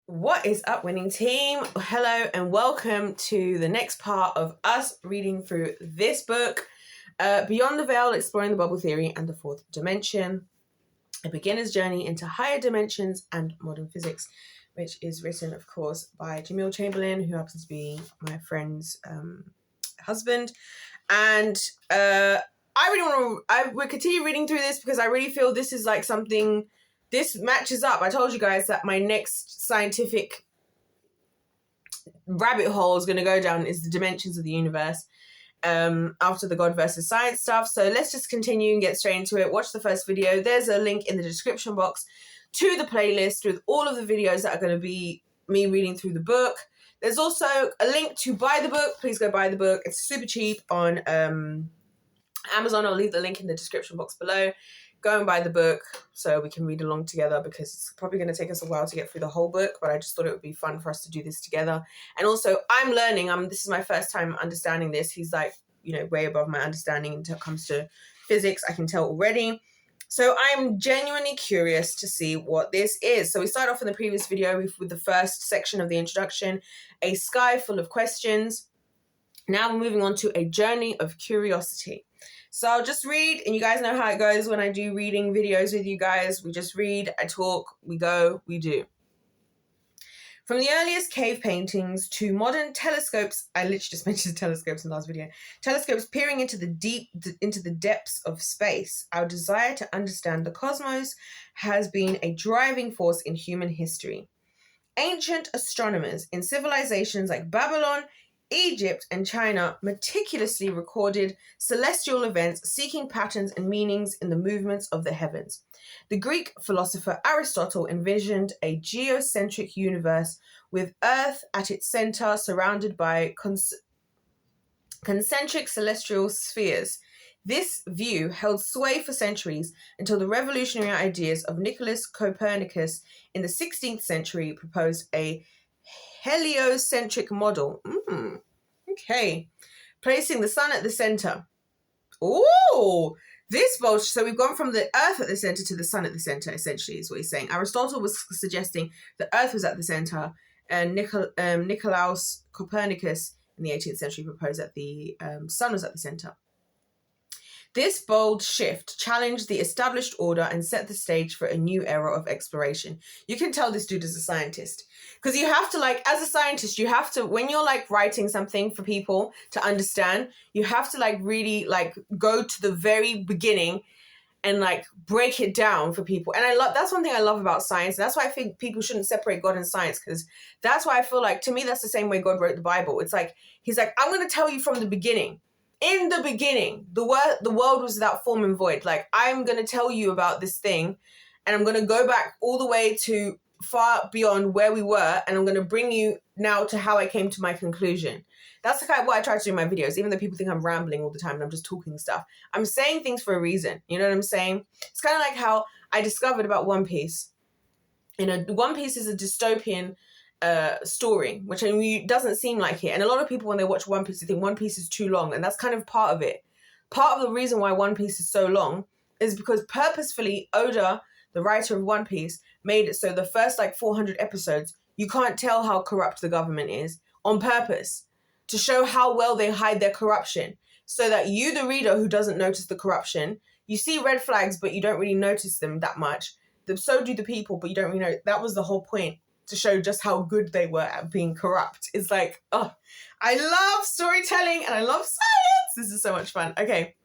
What is up, winning team? Hello and welcome to the next part of us reading through this book, Beyond the Veil, Exploring the Bubble Theory and the Fourth Dimension, a beginner's journey into higher dimensions and modern physics, which is written, of course, by Jamil Chamberlain, who happens to be my friend's husband. And I really want to, we'll continue reading through this because I really feel this is like something. This matches up. I told you guys that my next scientific rabbit hole is going to go down is the dimensions of the universe after the God versus science stuff. So let's just continue and get straight into it. Watch the first video. There's a link in the description box to the playlist with all of the videos that are going to be me reading through the book. There's also a link to buy the book. Please go buy the book. It's super cheap on Amazon. I'll leave the link in the description box below. Go and buy the book so we can read along together because it's probably going to take us a while to get through the whole book, but I just thought it would be fun for us to do this together. And also, I'm learning. This is my first time understanding this. He's like, way above my understanding when it comes to physics. I can tell already. So I'm genuinely curious to see what this is. So we started off in the previous video with the first section of the introduction, a sky full of questions. Now we're moving on to a journey of curiosity. So I'll just read, and you guys know how it goes when I do reading videos with you guys. We just read, I talk, we go, we do. From the earliest cave paintings to modern telescopes, I literally just mentioned telescopes in the last video, telescopes peering into the depths of space, our desire to understand the cosmos has been a driving force in human history. Ancient astronomers in civilizations like Babylon, Egypt and China meticulously recorded celestial events, seeking patterns and meanings in the movements of the heavens. The Greek philosopher Aristotle envisioned a geocentric universe with Earth at its center, surrounded by concentric celestial spheres. This view held sway for centuries until the revolutionary ideas of Nicholas Copernicus in the 16th century proposed a heliocentric model. Okay. Placing the sun at the center. Oh, this bold. So we've gone from the earth at the center to the sun at the center, essentially, is what he's saying. Aristotle was suggesting the earth was at the center, and Nicolaus Copernicus in the 18th century proposed that the sun was at the center. This bold shift challenged the established order and set the stage for a new era of exploration. You can tell this dude is a scientist. Because you have to, as a scientist, you have to, when you're, writing something for people to understand, you have to, really, go to the very beginning and, break it down for people. And that's one thing I love about science. That's why I think people shouldn't separate God and science, because that's why I feel to me, that's the same way God wrote the Bible. It's he's I'm going to tell you from the beginning. In the beginning, the world was without form and void. I'm going to tell you about this thing, and I'm going to go back all the way to far beyond where we were, and I'm going to bring you now to how I came to my conclusion. That's kind of what I try to do in my videos, even though people think I'm rambling all the time and I'm just talking stuff. I'm saying things for a reason. You know what I'm saying? It's kind of like how I discovered about One Piece. One Piece is a dystopian story, which doesn't seem like it. And a lot of people, when they watch One Piece, they think One Piece is too long. And that's kind of part of it. Part of the reason why One Piece is so long is because purposefully Oda, the writer of One Piece, made it so the first 400 episodes, you can't tell how corrupt the government is on purpose to show how well they hide their corruption. So that you, the reader who doesn't notice the corruption, you see red flags, but you don't really notice them that much. So do the people, but you don't really know. That was the whole point, to show just how good they were at being corrupt. It's I love storytelling and I love science. This is so much fun. Okay.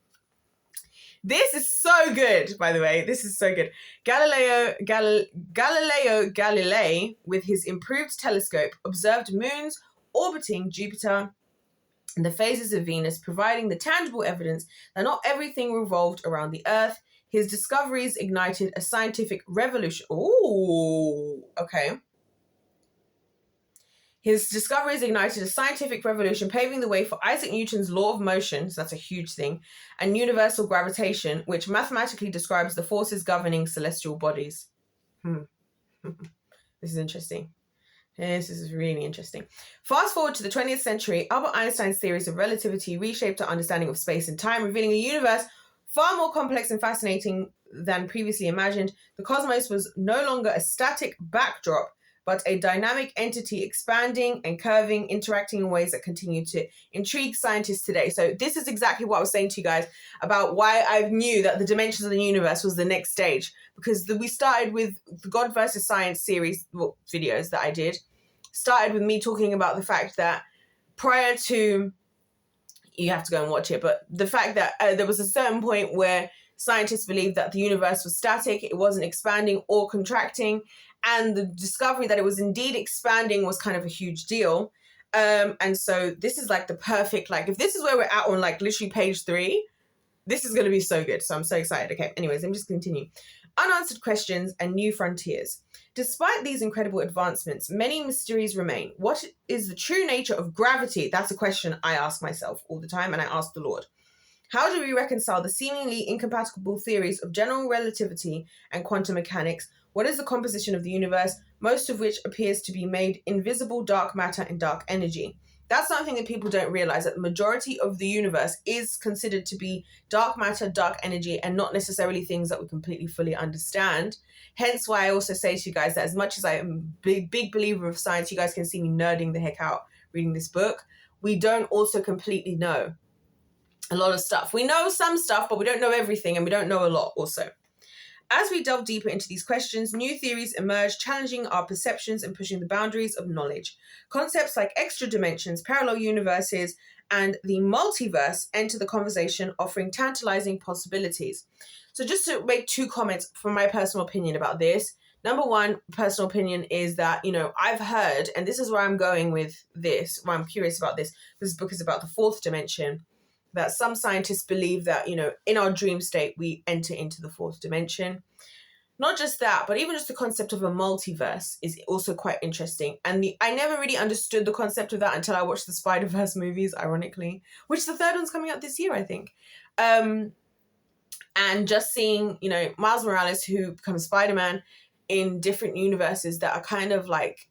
This is so good, by the way. This is so good. Galileo Galilei, with his improved telescope, observed moons orbiting Jupiter and the phases of Venus, providing the tangible evidence that not everything revolved around the Earth. His discoveries ignited a scientific revolution. Ooh, okay. His discoveries ignited a scientific revolution, paving the way for Isaac Newton's law of motion, so that's a huge thing, and universal gravitation, which mathematically describes the forces governing celestial bodies. This is interesting. This is really interesting. Fast forward to the 20th century, Albert Einstein's theories of relativity reshaped our understanding of space and time, revealing a universe far more complex and fascinating than previously imagined. The cosmos was no longer a static backdrop, but a dynamic entity expanding and curving, interacting in ways that continue to intrigue scientists today. So this is exactly what I was saying to you guys about why I knew that the dimensions of the universe was the next stage, because we started with the God versus Science series videos that I did, started with me talking about the fact that prior to, you have to go and watch it, but the fact that there was a certain point where scientists believed that the universe was static, it wasn't expanding or contracting, and the discovery that it was indeed expanding was kind of a huge deal. And so this is like the perfect, like, if this is where we're at on like literally page 3, this is going to be so good. So I'm so excited. Okay, anyways, let me just continue. Unanswered questions and new frontiers. Despite these incredible advancements, many mysteries remain. What is the true nature of gravity? That's a question I ask myself all the time, and I ask the Lord. How do we reconcile the seemingly incompatible theories of general relativity and quantum mechanics? What is the composition of the universe, most of which appears to be made invisible dark matter and dark energy? That's something that people don't realize, that the majority of the universe is considered to be dark matter, dark energy, and not necessarily things that we completely fully understand. Hence why I also say to you guys that as much as I am a big believer of science, you guys can see me nerding the heck out reading this book, we don't also completely know a lot of stuff. We know some stuff, but we don't know everything, and we don't know a lot also. As we delve deeper into these questions, new theories emerge, challenging our perceptions and pushing the boundaries of knowledge. Concepts like extra dimensions, parallel universes, and the multiverse enter the conversation, offering tantalizing possibilities. So just to make 2 comments from my personal opinion about this. Number 1, personal opinion is that, I've heard, and this is where I'm going with this, why I'm curious about this book is about the 4th dimension, that some scientists believe that, in our dream state, we enter into the 4th dimension. Not just that, but even just the concept of a multiverse is also quite interesting. And I never really understood the concept of that until I watched the Spider-Verse movies, ironically, which the 3rd one's coming out this year, I think. And just seeing, Miles Morales, who becomes Spider-Man, in different universes that are kind of like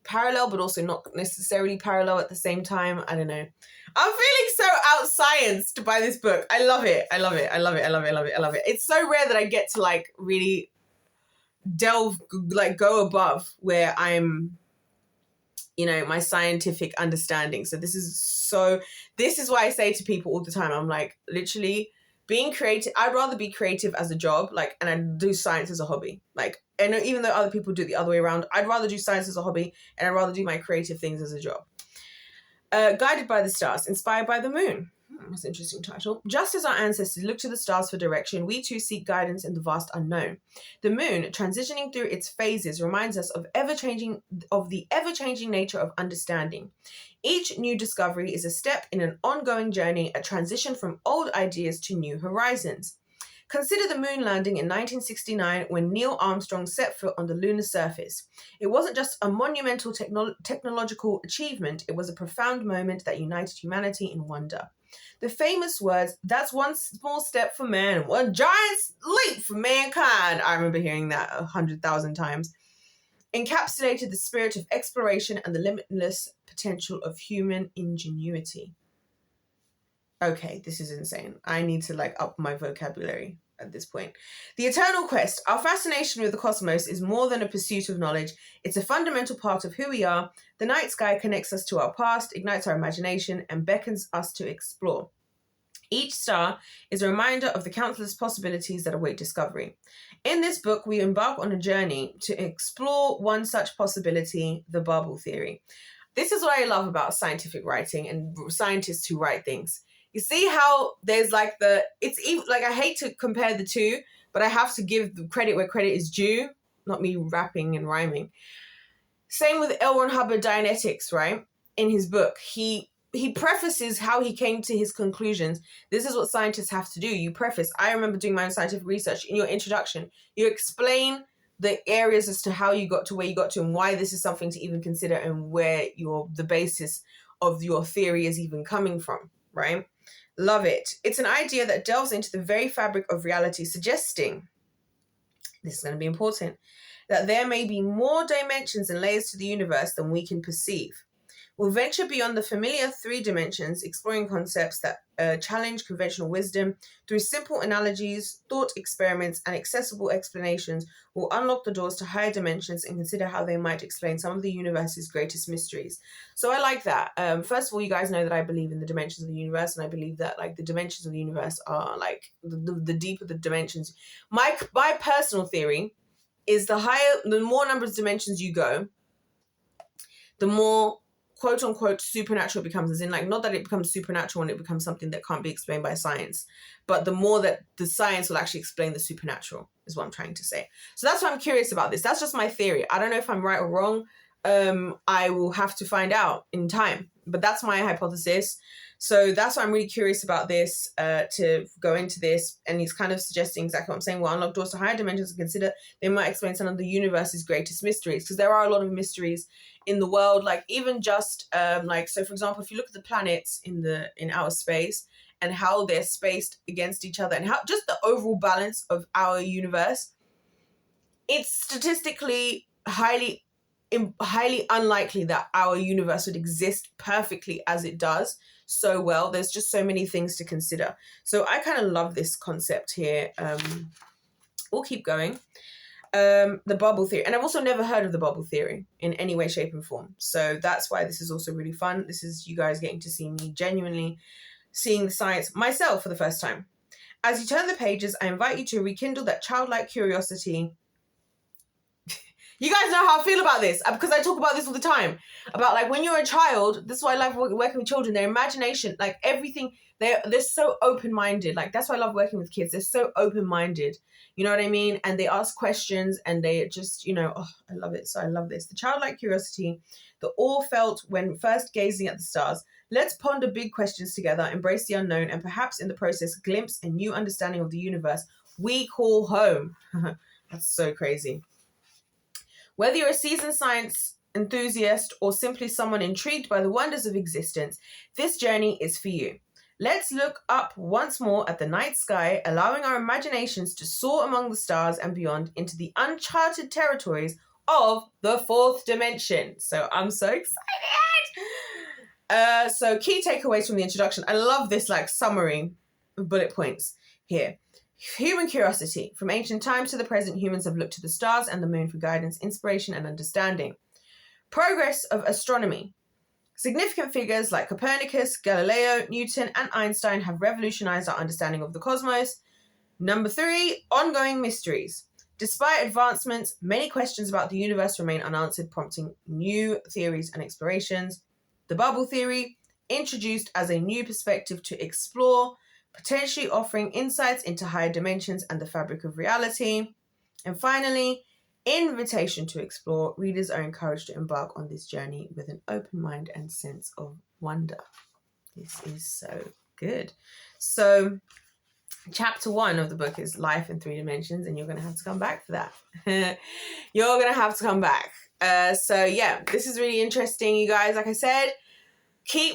parallel, but also not necessarily parallel at the same time. I don't know. I'm feeling so out-scienced by this book. I love it. I love it. I love it. I love it. I love it. I love it. It's so rare that I get to like really delve, like go above where I'm, my scientific understanding. So this is why I say to people all the time, I'm like, literally being creative. I'd rather be creative as a job, and I do science as a hobby. And even though other people do it the other way around, I'd rather do science as a hobby, and I'd rather do my creative things as a job. Guided by the stars, inspired by the moon. That's an interesting title. Just as our ancestors looked to the stars for direction, we too seek guidance in the vast unknown. The moon, transitioning through its phases, reminds us of the ever-changing nature of understanding. Each new discovery is a step in an ongoing journey, a transition from old ideas to new horizons. Consider the moon landing in 1969 when Neil Armstrong set foot on the lunar surface. It wasn't just a monumental technological achievement, it was a profound moment that united humanity in wonder. The famous words, "That's one small step for man, one giant leap for mankind," I remember hearing that 100,000 times, encapsulated the spirit of exploration and the limitless potential of human ingenuity. Okay, this is insane. I need to up my vocabulary at this point. The eternal quest. Our fascination with the cosmos is more than a pursuit of knowledge. It's a fundamental part of who we are. The night sky connects us to our past, ignites our imagination, and beckons us to explore. Each star is a reminder of the countless possibilities that await discovery. In this book, we embark on a journey to explore one such possibility, the bubble theory. This is what I love about scientific writing and scientists who write things. You see how there's I hate to compare the two, but I have to give the credit where credit is due, not me rapping and rhyming. Same with L. Ron Hubbard, Dianetics, right? In his book, he prefaces how he came to his conclusions. This is what scientists have to do. You preface. I remember doing my own scientific research. In your introduction, you explain the areas as to how you got to where you got to and why this is something to even consider and where the basis of your theory is even coming from, right? Love it. It's an idea that delves into the very fabric of reality, suggesting, this is going to be important, that there may be more dimensions and layers to the universe than we can perceive. will venture beyond the familiar 3 dimensions, exploring concepts that challenge conventional wisdom. Through simple analogies, thought experiments, and accessible explanations, will unlock the doors to higher dimensions and consider how they might explain some of the universe's greatest mysteries. So I like that. First of all, you guys know that I believe in the dimensions of the universe, and I believe that like the dimensions of the universe are like the deeper the dimensions. My personal theory is the more numbers of dimensions you go, the more quote unquote supernatural it becomes, as in like not that it becomes supernatural and it becomes something that can't be explained by science, but the more that the science will actually explain the supernatural is what I'm trying to say. So that's why I'm curious about this. That's just my theory. I don't know if I'm right or wrong. I will have to find out in time, but that's my hypothesis. So that's why I'm really curious about this, to go into this. And he's kind of suggesting exactly what I'm saying. Well, unlock doors to higher dimensions and consider they might explain some of the universe's greatest mysteries, because there are a lot of mysteries in the world, like even just so for example, if you look at the planets in outer space and how they're spaced against each other and how just the overall balance of our universe, it's statistically highly unlikely that our universe would exist perfectly as it does so well. There's just so many things to consider. So I kind of love this concept here. We'll keep going. The bubble theory, and I've also never heard of the bubble theory in any way, shape, and form. So that's why this is also really fun. This is you guys getting to see me genuinely seeing the science myself for the first time. As you turn the pages, I invite you to rekindle that childlike curiosity. You guys know how I feel about this, because I talk about this all the time. About like when you're a child, this is why I love working with children. Their imagination, like everything, they're so open-minded. Like that's why I love working with kids. They're so open-minded. You know what I mean? And they ask questions and they just, I love it. So I love this. The childlike curiosity that all felt when first gazing at the stars. Let's ponder big questions together, embrace the unknown, and perhaps in the process glimpse a new understanding of the universe we call home. That's so crazy. Whether you're a seasoned science enthusiast or simply someone intrigued by the wonders of existence, this journey is for you. Let's look up once more at the night sky, allowing our imaginations to soar among the stars and beyond into the uncharted territories of the 4th dimension. So I'm so excited. So key takeaways from the introduction. I love this like summary of bullet points here. Human curiosity. From ancient times to the present, humans have looked to the stars and the moon for guidance, inspiration, and understanding. Progress of astronomy. Significant figures like Copernicus, Galileo, Newton, and Einstein have revolutionized our understanding of the cosmos. Number 3, ongoing mysteries. Despite advancements, many questions about the universe remain unanswered, prompting new theories and explorations. The bubble theory, introduced as a new perspective to explore, potentially offering insights into higher dimensions and the fabric of reality. And finally, invitation to explore. Readers are encouraged to embark on this journey with an open mind and sense of wonder. This is so good. So chapter 1 of the book is Life in 3 Dimensions, and you're going to have to come back for that. You're going to have to come back. So yeah, this is really interesting, you guys. Like I said,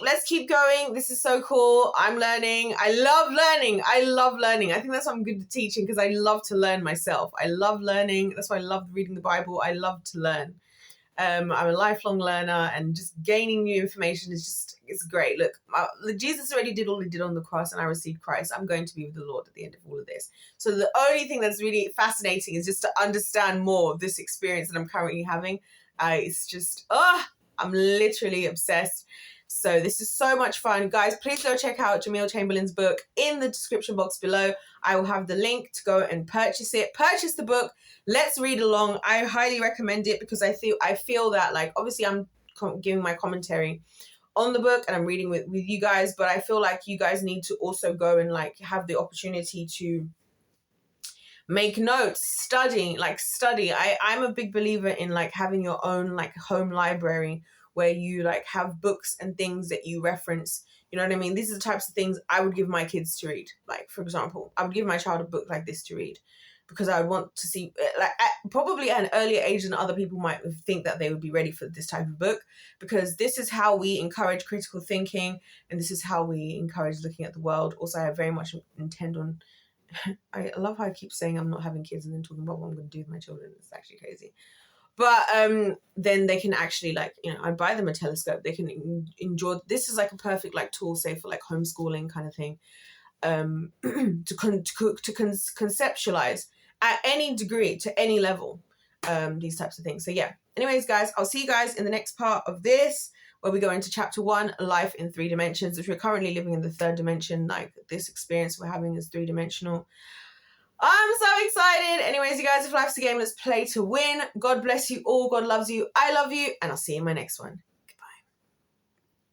let's keep going. This is so cool. I'm learning. I love learning. I think that's why I'm good at teaching, because I love to learn myself. I love learning. That's why I love reading the Bible. I love to learn. I'm a lifelong learner, and just gaining new information it's great. Look, Jesus already did all he did on the cross, and I received Christ. I'm going to be with the Lord at the end of all of this. So the only thing that's really fascinating is just to understand more of this experience that I'm currently having. It's just, I'm literally obsessed. So this is so much fun. Guys, please go check out Jamil Chamberlain's book in the description box below. I will have the link to go and purchase it. Purchase the book. Let's read along. I highly recommend it, because I feel that, like, obviously I'm giving my commentary on the book and I'm reading with you guys, but I feel like you guys need to also go and like have the opportunity to make notes, study. I'm a big believer in like having your own like home library where you like have books and things that you reference. You know what I mean? These are the types of things I would give my kids to read. Like, for example, I would give my child a book like this to read, because I would want to see, like, probably at an earlier age than other people might think that they would be ready for this type of book, because this is how we encourage critical thinking, and this is how we encourage looking at the world. Also, I very much intend on, I love how I keep saying I'm not having kids and then talking about what I'm going to do with my children. It's actually crazy. But then they can actually, like, you know, I buy them a telescope. They can enjoy. This is like a perfect like tool, say, for like homeschooling kind of thing, to conceptualize at any degree, to any level, these types of things. So yeah. Anyways, guys, I'll see you guys in the next part of this, where we go into chapter 1, life in 3 dimensions, which we're currently living in the 3rd dimension. Like, this experience we're having is 3-dimensional. I'm so excited. Anyways, you guys, if life's a game, let's play to win. God bless you all. God loves you. I love you. And I'll see you in my next one.